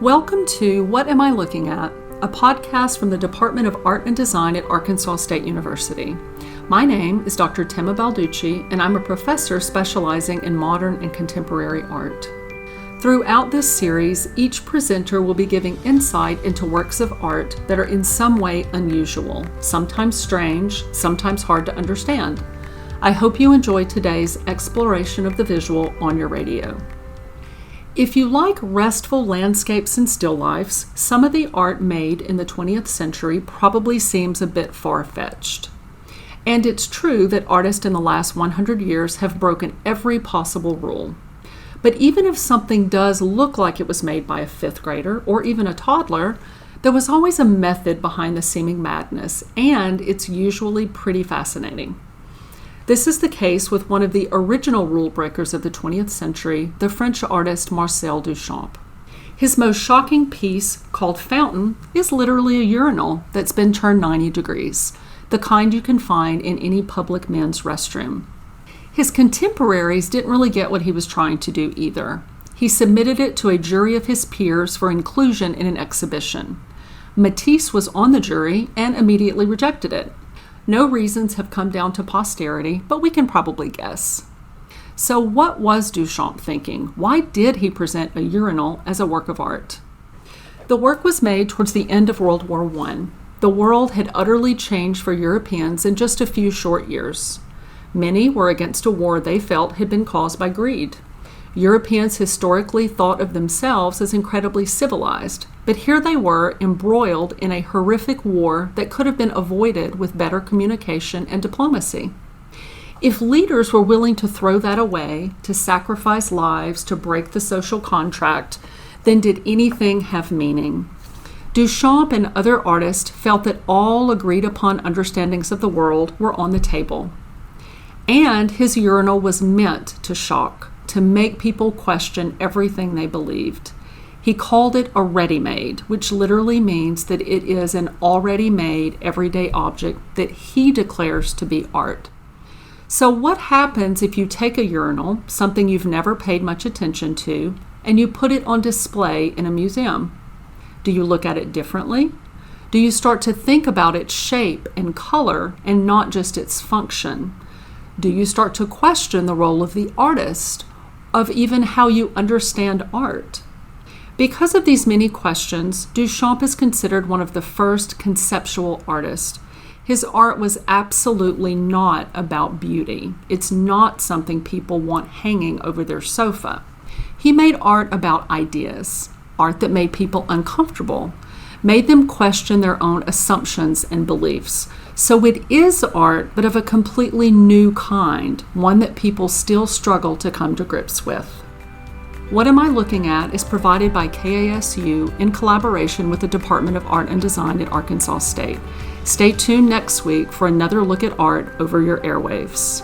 Welcome to What Am I Looking At? A podcast from the Department of Art and Design at Arkansas State University. My name is Dr. Tema Balducci, and I'm a professor specializing in modern and contemporary art. Throughout this series, each presenter will be giving insight into works of art that are in some way unusual, sometimes strange, sometimes hard to understand. I hope you enjoy today's exploration of the visual on your radio. If you like restful landscapes and still lifes, some of the art made in the 20th century probably seems a bit far-fetched. And it's true that artists in the last 100 years have broken every possible rule. But even if something does look like it was made by a fifth grader or even a toddler, there was always a method behind the seeming madness, and it's usually pretty fascinating. This is the case with one of the original rule breakers of the 20th century, the French artist Marcel Duchamp. His most shocking piece, called Fountain, is literally a urinal that's been turned 90 degrees, the kind you can find in any public men's restroom. His contemporaries didn't really get what he was trying to do either. He submitted it to a jury of his peers for inclusion in an exhibition. Matisse was on the jury and immediately rejected it. No reasons have come down to posterity, but we can probably guess. So what was Duchamp thinking? Why did he present a urinal as a work of art? The work was made towards the end of World War I. The world had utterly changed for Europeans in just a few short years. Many were against a war they felt had been caused by greed. Europeans historically thought of themselves as incredibly civilized, but here they were embroiled in a horrific war that could have been avoided with better communication and diplomacy. If leaders were willing to throw that away, to sacrifice lives, to break the social contract, then did anything have meaning? Duchamp and other artists felt that all agreed upon understandings of the world were on the table. And his urinal was meant to shock, to make people question everything they believed. He called it a ready-made, which literally means that it is an already made everyday object that he declares to be art. So what happens if you take a urinal, something you've never paid much attention to, and you put it on display in a museum? Do you look at it differently? Do you start to think about its shape and color and not just its function? Do you start to question the role of the artist, of even how you understand art? Because of these many questions, Duchamp is considered one of the first conceptual artists. His art was absolutely not about beauty. It's not something people want hanging over their sofa. He made art about ideas, art that made people uncomfortable, made them question their own assumptions and beliefs. So it is art, but of a completely new kind, one that people still struggle to come to grips with. What Am I Looking At is provided by KASU in collaboration with the Department of Art and Design at Arkansas State. Stay tuned next week for another look at art over your airwaves.